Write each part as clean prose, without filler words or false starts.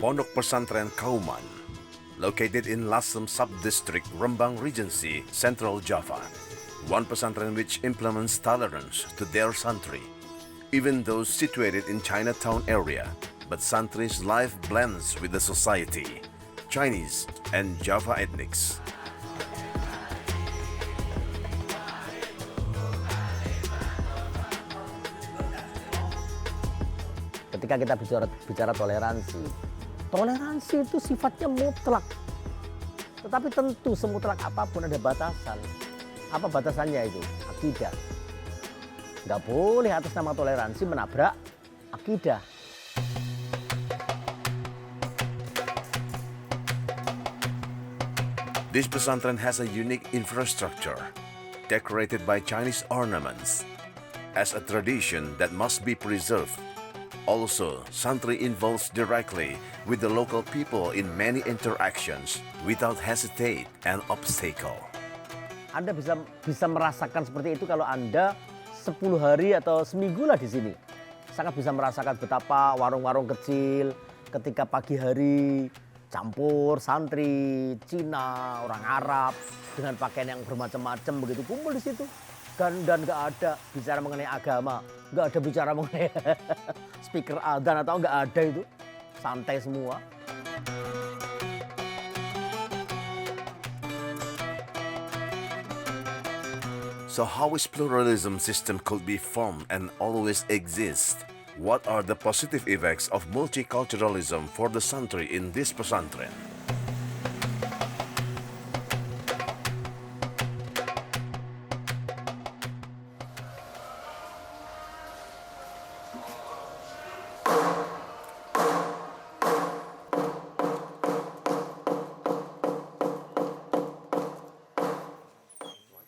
Pondok Pesantren Kauman, located in Lasem Subdistrict, Rembang Regency, Central Java. One pesantren which implements tolerance to their santri, even those situated in Chinatown area, but santri's life blends with the society, Chinese and Java ethnics. Ketika kita bicara toleransi, toleransi itu sifatnya mutlak. Tetapi tentu semutlak apapun ada batasan. Apa batasannya itu? Akidah. Nggak boleh atas nama toleransi menabrak akidah. This pesantren has a unique infrastructure, decorated by Chinese ornaments, as a tradition that must be preserved. Also, santri involves directly with the local people in many interactions without hesitate and obstacle. Anda bisa merasakan seperti itu kalau Anda 10 hari atau seminggu lah di sini. Sangat bisa merasakan betapa warung-warung kecil ketika pagi hari campur santri, Cina, orang Arab dengan pakaian yang bermacam-macam begitu kumpul di situ. Dan nggak ada bicara mengenai agama, nggak ada bicara mengenai speaker adzan atau nggak ada itu, santai semua. So how is pluralism system could be formed and always exist? What are the positive effects of multiculturalism for the santri in this pesantren?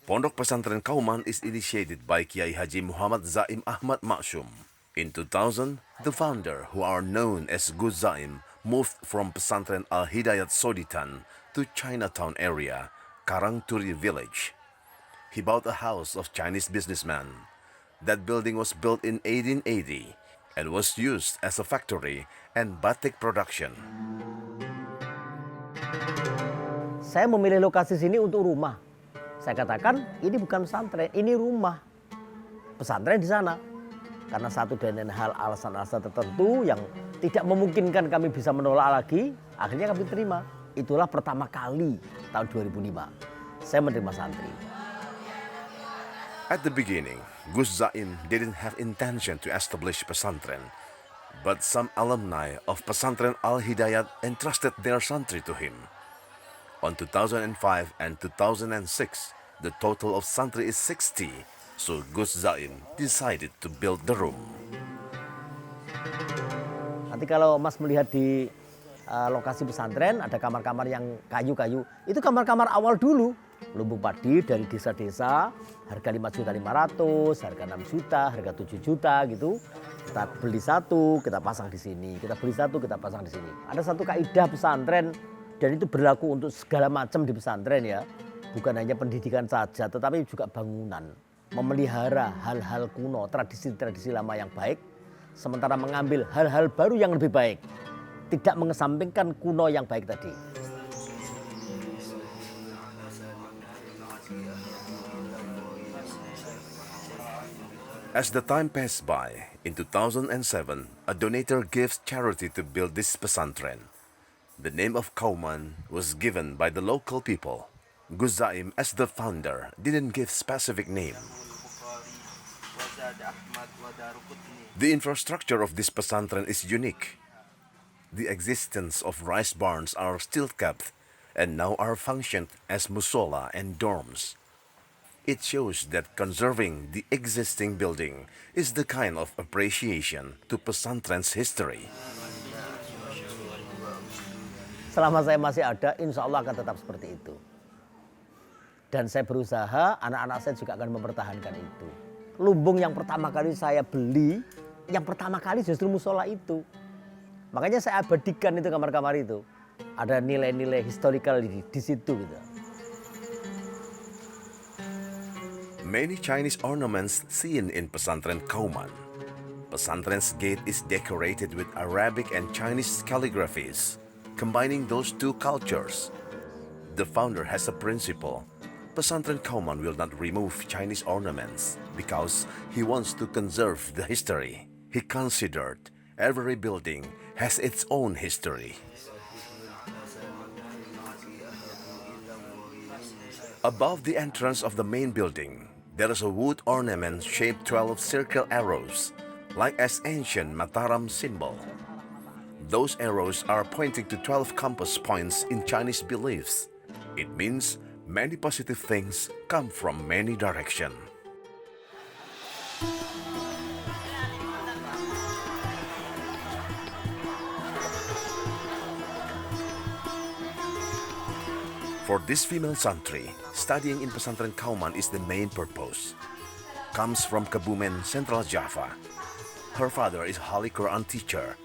Pondok Pesantren Kauman is initiated by Kiai Haji Muhammad Zaim Ahmad Maksum. In 2000, the founder, who are known as Gus Zaim, moved from Pesantren Al-Hidayat Soditan to Chinatown area, Karangturi village. He bought a house of Chinese businessman. That building was built in 1880 and was used as a factory and batik production. Saya memilih lokasi sini untuk rumah. Saya katakan ini bukan pesantren, ini rumah. Pesantren di sana. Karena satu dan lain hal alasan-alasan tertentu yang tidak memungkinkan kami bisa menolak lagi, akhirnya kami terima. Itulah pertama kali tahun 2005 saya menerima santri. At the beginning, Gus Zaim didn't have intention to establish pesantren, but some alumni of Pesantren Al-Hidayat entrusted their santri to him. On 2005 and 2006, the total of santri is 60, so Gus Zaim decided to build the room. Nanti kalau Mas melihat di lokasi pesantren ada kamar-kamar yang kayu-kayu, itu kamar-kamar awal dulu. Lumbung padi dari desa-desa, harga 5.500.000, harga 6 juta, harga 7 juta gitu. Kita beli satu, kita pasang di sini. Kita beli satu, kita pasang di sini. Ada satu kaidah pesantren dan itu berlaku untuk segala macam di pesantren ya. Bukan hanya pendidikan saja, tetapi juga bangunan. Memelihara hal-hal kuno, tradisi-tradisi lama yang baik, sementara mengambil hal-hal baru yang lebih baik. Tidak mengesampingkan kuno yang baik tadi. As the time passed by, in 2007, a donator gives charity to build this pesantren. The name of Kauman was given by the local people. Gus Zaim, as the founder, didn't give specific name. The infrastructure of this pesantren is unique. The existence of rice barns are still kept and now are functioned as musola and dorms. It shows that conserving the existing building is the kind of appreciation to pesantren's history. Selama saya masih ada, insya Allah akan tetap seperti itu. Dan saya berusaha, anak-anak saya juga akan mempertahankan itu. Lumbung yang pertama kali saya beli, yang pertama kali justru musola itu. Makanya saya abadikan itu kamar-kamar itu. Ada nilai-nilai historical di situ gitu. Many Chinese ornaments seen in Pesantren Kauman. Pesantren's gate is decorated with Arabic and Chinese calligraphies, combining those two cultures. The founder has a principle. Pesantren Kauman will not remove Chinese ornaments because he wants to conserve the history. He considered every building has its own history. Above the entrance of the main building, there is a wood ornament shaped 12 circle arrows, like as ancient Mataram symbol. Those arrows are pointing to 12 compass points in Chinese beliefs. It means many positive things come from many directions. For this female santri, studying in Pesantren Kauman is the main purpose. Comes from Kebumen, Central Java. Her father is Holy Quran teacher.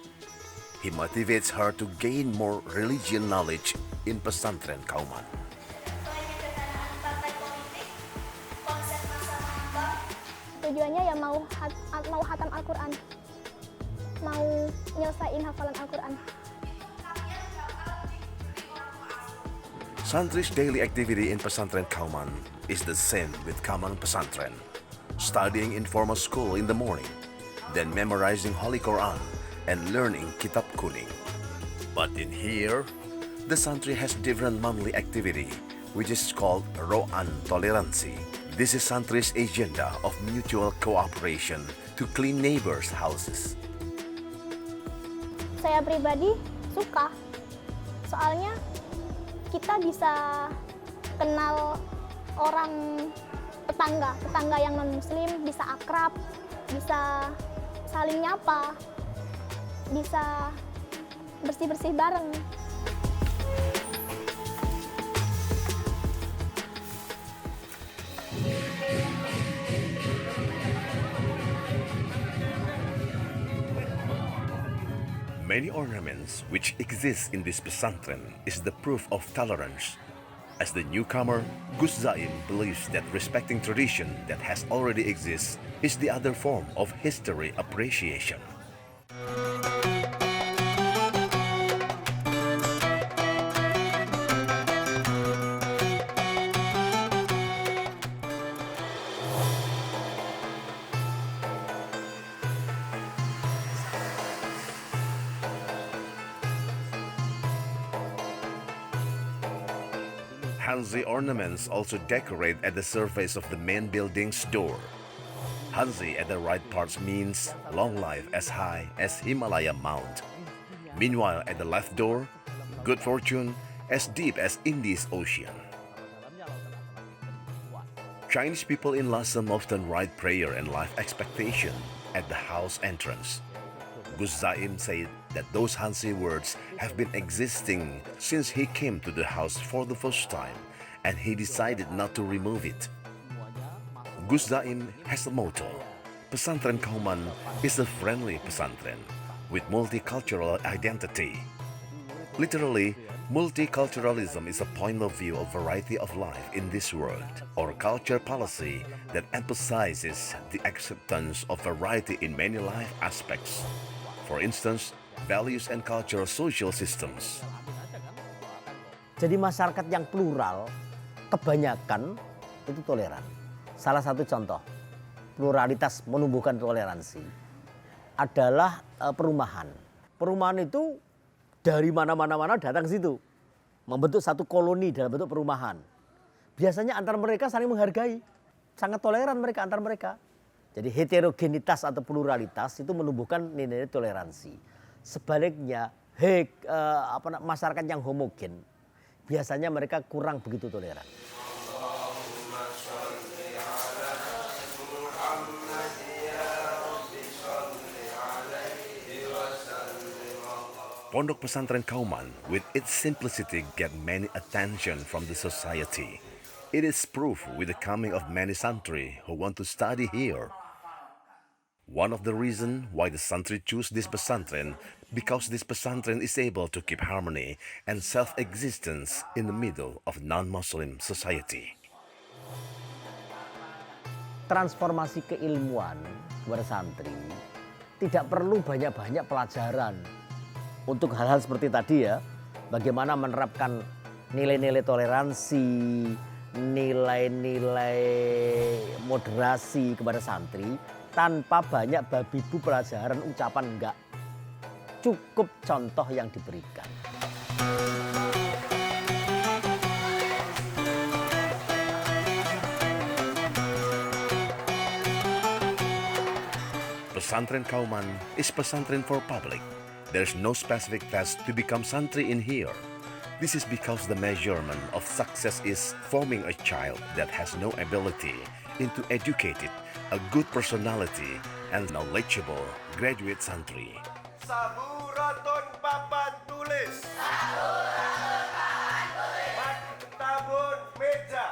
He motivates her to gain more religion knowledge in Pesantren Kauman. Tujuannya ya mau hatam Al-Quran, mau nyelesain hafalan Al-Quran. Santri's daily activity in Pesantren Kauman is the same with Kauman Pesantren. Studying in formal school in the morning, then memorizing Holy Quran and learning Kitab Kuning. But in here, the Santri has different monthly activity, which is called Roan Toleransi. This is Santri's agenda of mutual cooperation to clean neighbors' houses. Saya pribadi suka, soalnya kita bisa kenal orang tetangga yang non-muslim, bisa akrab, bisa saling nyapa, bisa bersih-bersih bareng. Many ornaments which exist in this pesantren is the proof of tolerance. As the newcomer, Gus Zaim believes that respecting tradition that has already exists is the other form of history appreciation. Hanzi ornaments also decorate at the surface of the main building's door. Hanzi at the right parts means long life as high as Himalaya Mount. Meanwhile, at the left door, good fortune as deep as India's ocean. Chinese people in Lasem often write prayer and life expectation at the house entrance. Gus Zaim said that those Hanzi words have been existing since he came to the house for the first time, and he decided not to remove it. Gus Zaim has a motto: Pesantren Kauman is a friendly pesantren with multicultural identity. Literally, multiculturalism is a point of view of variety of life in this world, or culture policy that emphasizes the acceptance of variety in many life aspects. For instance, values and cultural social systems. Jadi masyarakat yang plural, kebanyakan itu toleran. Salah satu contoh, pluralitas menumbuhkan toleransi adalah perumahan. Perumahan itu dari mana-mana datang ke situ. Membentuk satu koloni dalam bentuk perumahan. Biasanya antar mereka saling menghargai. Sangat toleran mereka antar mereka. Jadi heterogenitas atau pluralitas itu menumbuhkan nilai toleransi. Sebaliknya, masyarakat yang homogen, biasanya mereka kurang begitu toleran. Pondok Pesantren Kauman, with its simplicity, get many attention from the society. It is proof with the coming of many santri who want to study here. One of the reasons why the santri choose this pesantren, because this pesantren is able to keep harmony and self-existence in the middle of non-Muslim society. Transformasi keilmuan kepada santri tidak perlu banyak-banyak pelajaran untuk hal-hal seperti tadi ya. Bagaimana menerapkan nilai-nilai toleransi, nilai-nilai moderasi kepada santri tanpa banyak babi bu pelajaran ucapan enggak. Cukup contoh yang diberikan. Pesantren Kauman is pesantren for public. There's no specific test to become santri in here. This is because the measurement of success is forming a child that has no ability into educated, a good personality, and knowledgeable graduate santri. Saburatun papan tulis. Maktabun meja.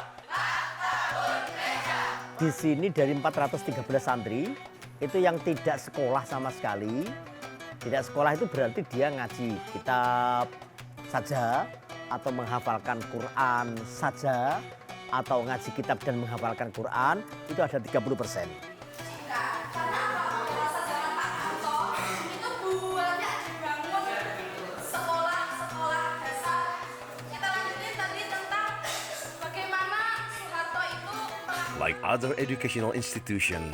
Di sini dari 413 santri, itu yang tidak sekolah sama sekali. Tidak sekolah itu berarti dia ngaji kitab saja, atau menghafalkan Quran saja, atau ngaji kitab dan menghafalkan Quran, itu ada 30%. Like other educational institution,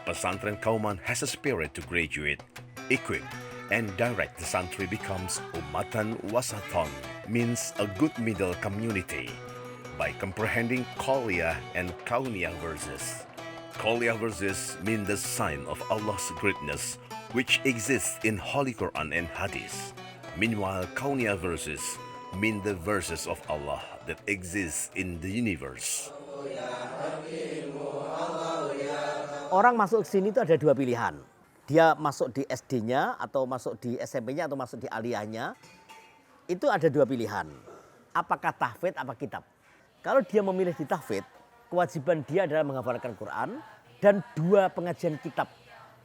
Pesantren Kauman has a spirit to graduate, equip, and direct the santri becomes Ummatan Wasaton, means a good middle community, by comprehending Qauliyah and Kauniyah verses. Qauliyah verses mean the sign of Allah's greatness, which exists in Holy Quran and Hadith. Meanwhile, Kauniyah verses mean the verses of Allah that exist in the universe. Orang masuk ke sini itu ada dua pilihan. Dia masuk di SD-nya atau masuk di SMP-nya atau masuk di aliyahnya. Itu ada dua pilihan. Apakah tahfidz apa kitab. Kalau dia memilih di tahfidz, kewajiban dia adalah menghafalkan Quran dan 2 pengajian kitab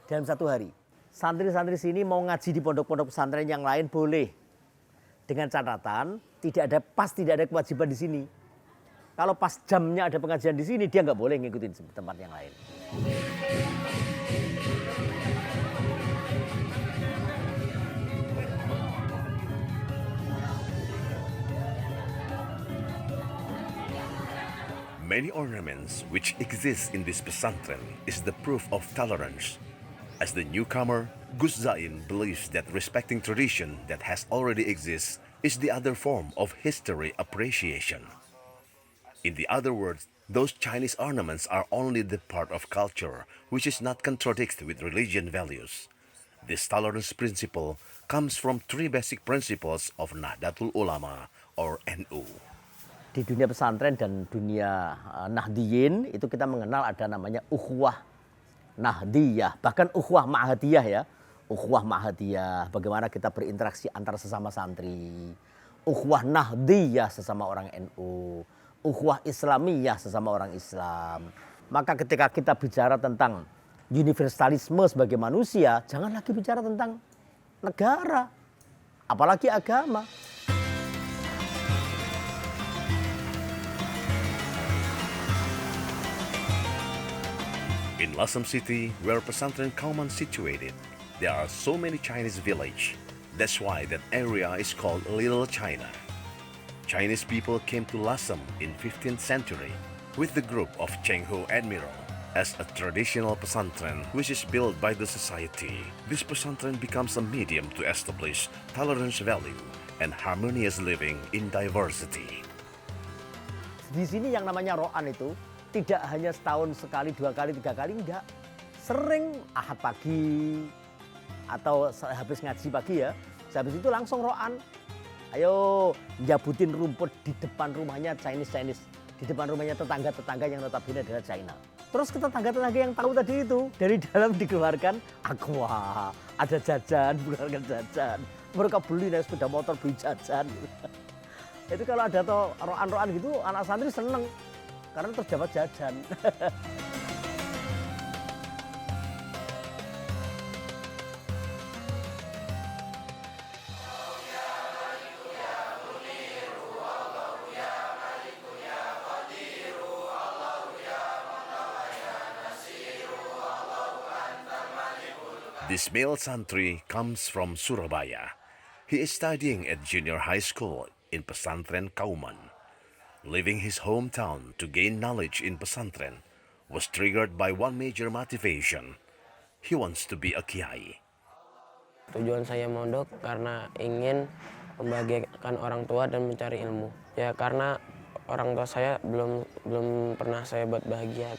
dalam 1 hari. Santri-santri sini mau ngaji di pondok-pondok pesantren yang lain boleh. Dengan catatan tidak ada kewajiban di sini. Kalau pas jamnya ada pengajian di sini, dia nggak boleh ngikutin tempat yang lain. Many ornaments which exist in this pesantren is the proof of tolerance. As the newcomer, Gus Zaim believes that respecting tradition that has already exists is the other form of history appreciation. In the other words, those Chinese ornaments are only the part of culture which is not contradicted with religion values. This tolerance principle comes from 3 basic principles of Nahdlatul Ulama or NU. Di dunia pesantren dan dunia Nahdiyin itu kita mengenal ada namanya ukhuwah Nahdiyah, bahkan ukhuwah Ma'hadiyah ya. Ukhuwah Ma'hadiyah, bagaimana kita berinteraksi antara sesama santri. Ukhuwah Nahdiyah sesama orang NU. Ukhuwah Islamiyah sesama orang Islam. Maka ketika kita bicara tentang universalisme sebagai manusia, jangan lagi bicara tentang negara, apalagi agama. In Lasem City, where Pesantren Kauman situated, there are so many Chinese villages. That's why that area is called Little China. Chinese people came to Lasem in 15th century with the group of Chenghu Admiral as a traditional pesantren which is built by the society. This pesantren becomes a medium to establish tolerance value and harmonious living in diversity. Di sini yang namanya ro'an itu tidak hanya setahun sekali, 2 kali, 3 kali, enggak. Sering ahad pagi atau habis ngaji pagi ya, habis itu langsung ro'an. Ayo nyabutin rumput di depan rumahnya Chinese, di depan rumahnya tetangga-tetangga yang notabene adalah China. Terus ke tetangga-tetangga yang tahu tadi itu, dari dalam dikeluarkan aqua, ada jajan, dikeluarkan jajan. Mereka beli naik sepeda motor beli jajan. Itu kalau ada ro'an-ro'an gitu, anak santri seneng karena terdapat jajan. This male santri comes from Surabaya. He is studying at junior high school in Pesantren Kauman. Leaving his hometown to gain knowledge in pesantren was triggered by one major motivation. He wants to be a kiai. Tujuan saya mondok karena ingin membahagiakan orang tua dan mencari ilmu. Ya karena orang tua saya belum pernah saya buat bahagia.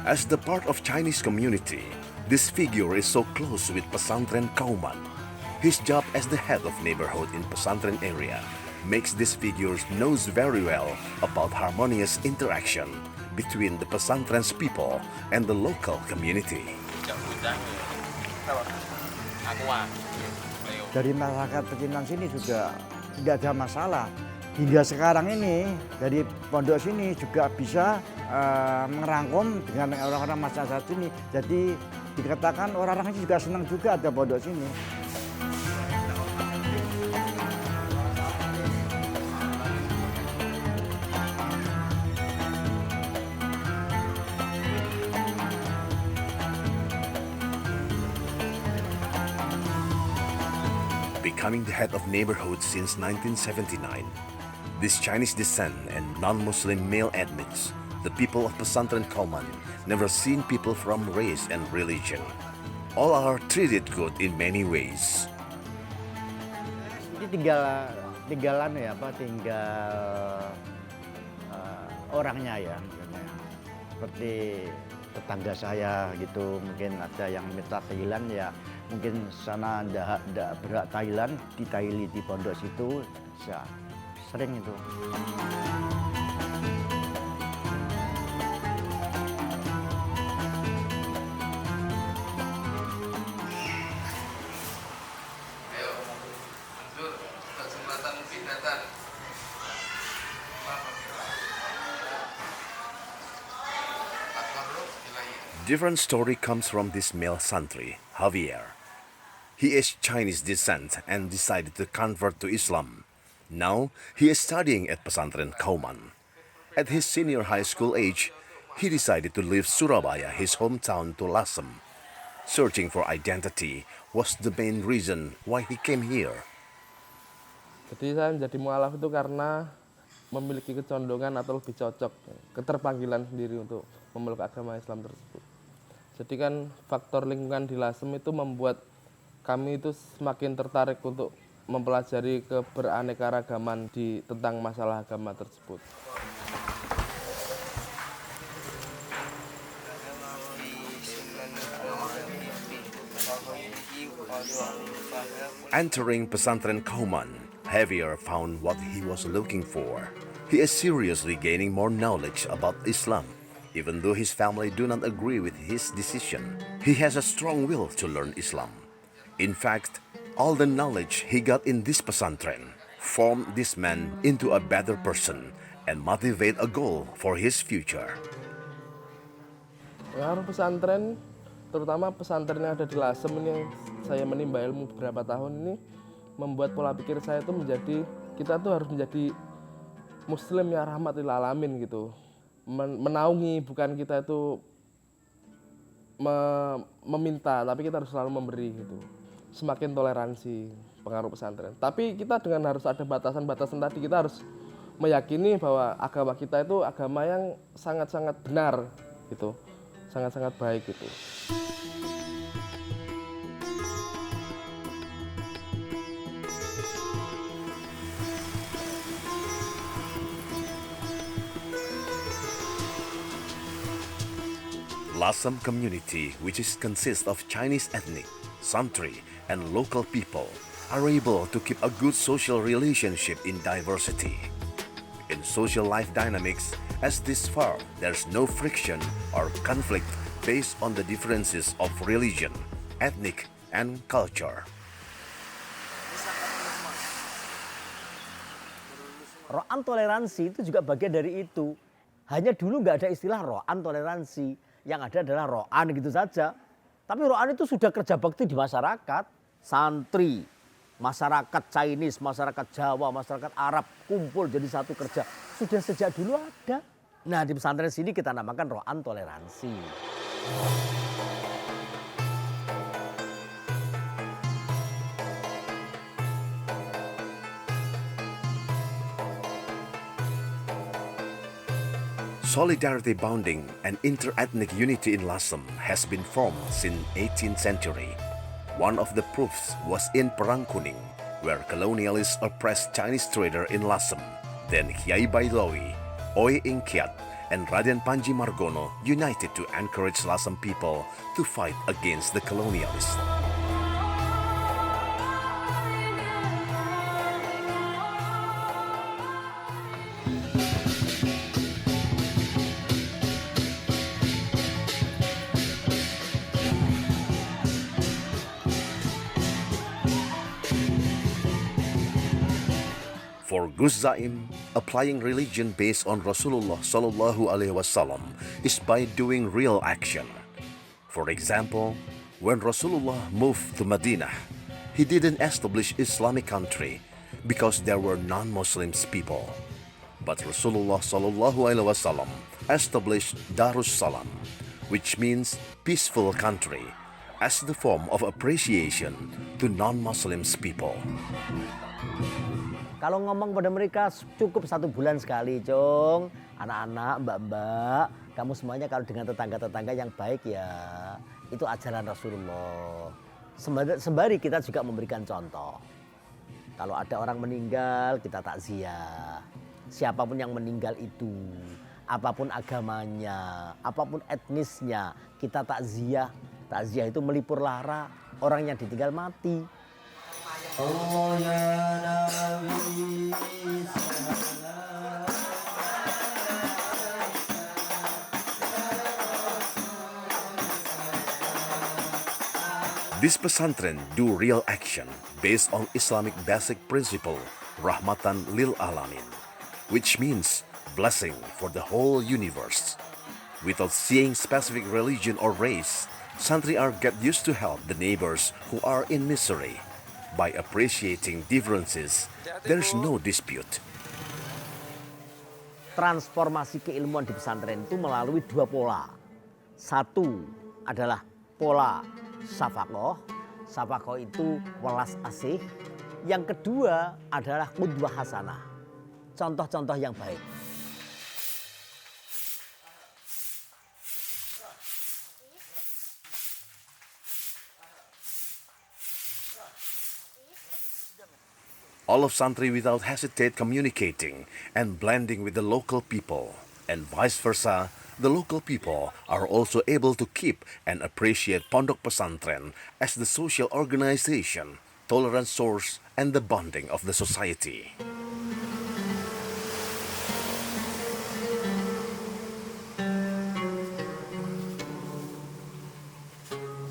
As the part of Chinese community, this figure is so close with Pesantren Kauman. His job as the head of neighborhood in Pesantren area makes this figure knows very well about harmonious interaction between the Pesantren's people and the local community. Dari masyarakat pecinan sini juga nggak ada masalah. Hingga sekarang ini dari pondok sini juga bisa merangkum dengan orang-orang masyarakat sini. Jadi dikatakan orang-orang juga senang juga ada pondok sini. Becoming the head of neighborhood since 1979, this Chinese descent and non-Muslim male admits the people of Pesantren Kauman never seen people from race and religion. All are treated good in many ways. Ini tinggal orangnya ya, seperti tetangga saya gitu, mungkin ada yang minta Thailand ya, mungkin sana ndak berak Thailand, di Thailand di pondok situ, ya, sering itu. Different story comes from this male santri, Javier. He is Chinese descent and decided to convert to Islam. Now, he is studying at Pesantren Kauman. At his senior high school age, he decided to leave Surabaya, his hometown, to Lasem. Searching for identity was the main reason why he came here. Jadi saya menjadi mualaf itu karena memiliki kecondongan atau lebih cocok, keterpanggilan sendiri untuk memeluk agama Islam tersebut. Jadi kan faktor lingkungan di Lasem itu membuat kami itu semakin tertarik untuk mempelajari keberaneka-ragaman tentang masalah agama tersebut. Entering Pesantren Kauman, Javier found what he was looking for. He is seriously gaining more knowledge about Islam. Even though his family do not agree with his decision, he has a strong will to learn Islam. In fact, all the knowledge he got in this pesantren formed this man into a better person and motivate a goal for his future. Pengaruh pesantren, terutama pesantren yang ada di Lasem ini yang saya menimba ilmu beberapa tahun ini, membuat pola pikir saya itu menjadi, kita tuh harus menjadi muslim yang rahmatil alamin gitu. Menaungi, bukan kita itu meminta, tapi kita harus selalu memberi gitu. Semakin toleransi pengaruh pesantren. Tapi kita dengan harus ada batasan-batasan tadi, kita harus meyakini bahwa agama kita itu agama yang sangat-sangat benar gitu, sangat-sangat baik gitu. Lasem community, which is consists of Chinese ethnic, Santri, and local people, are able to keep a good social relationship in diversity. In social life dynamics, as this far, there's no friction or conflict based on the differences of religion, ethnic, and culture. Roan toleransi itu juga bagian dari itu. Hanya dulu nggak ada istilah roan toleransi. Yang ada adalah roan gitu saja. Tapi roan itu sudah kerja bakti di masyarakat. Santri, masyarakat Chinese, masyarakat Jawa, masyarakat Arab kumpul jadi satu kerja. Sudah sejak dulu ada. Nah di pesantren sini kita namakan roan toleransi. Solidarity bonding and inter-ethnic unity in Lasem has been formed since 18th century. One of the proofs was in Perang Kuning, where colonialists oppressed Chinese trader in Lasem. Then Kiai Bailawi, Oi Ingkiat, and Raden Panji Margono united to encourage Lasem people to fight against the colonialists. For Gus Zaim, applying religion based on Rasulullah Sallallahu Alaihi Wasallam is by doing real action. For example, when Rasulullah moved to Madinah, he didn't establish Islamic country because there were non-Muslims people. But Rasulullah Sallallahu Alaihi Wasallam established Darus Salam, which means peaceful country, as the form of appreciation to non-Muslims people. Kalau ngomong pada mereka cukup 1 bulan sekali, Cung. Anak-anak, mbak-mbak, kamu semuanya kalau dengan tetangga-tetangga yang baik ya, itu ajaran Rasulullah. Sembari kita juga memberikan contoh. Kalau ada orang meninggal, kita takziah. Siapapun yang meninggal itu, apapun agamanya, apapun etnisnya, kita takziah. Takziah itu melipur lara orang yang ditinggal mati. Oh ya Nabi This pesantren do real action based on Islamic basic principle, Rahmatan lil Alamin, which means blessing for the whole universe. Without seeing specific religion or race, santri are get used to help the neighbors who are in misery. By appreciating differences, there's no dispute. Transformasi keilmuan di pesantren itu melalui 2 pola. Satu adalah pola syafakoh. Syafakoh itu welas asih. Yang kedua adalah qudwah hasanah. Contoh-contoh yang baik. All of santri without hesitate communicating and blending with the local people, and vice versa, the local people are also able to keep and appreciate Pondok Pesantren as the social organization, tolerance source, and the bonding of the society.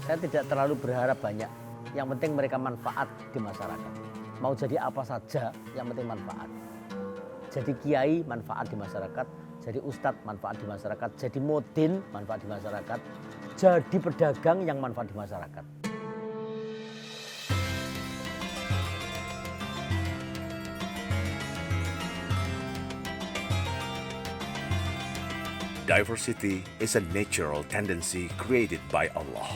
Saya tidak terlalu berharap banyak. Yang penting mereka manfaat di masyarakat. Mau jadi apa saja, yang penting manfaat. Jadi kiai manfaat di masyarakat, jadi ustadz manfaat di masyarakat, jadi modin manfaat di masyarakat, jadi pedagang yang manfaat di masyarakat. Diversity is a natural tendency created by Allah.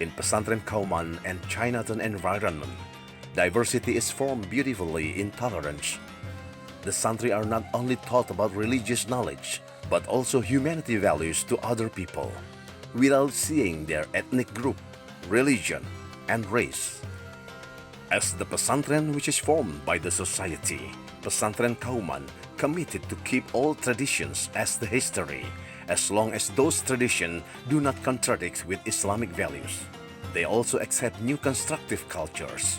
In Pesantren Kauman and Chinatown environment, diversity is formed beautifully in tolerance. the santri are not only taught about religious knowledge, but also humanity values to other people, without seeing their ethnic group, religion, and race. As the pesantren which is formed by the society, Pesantren Kauman committed to keep all traditions as the history, as long as those traditions do not contradict with Islamic values. They also accept new constructive cultures.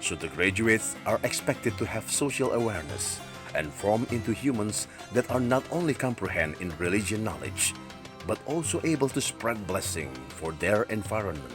So the graduates are expected to have social awareness and form into humans that are not only comprehend in religion knowledge, but also able to spread blessing for their environment.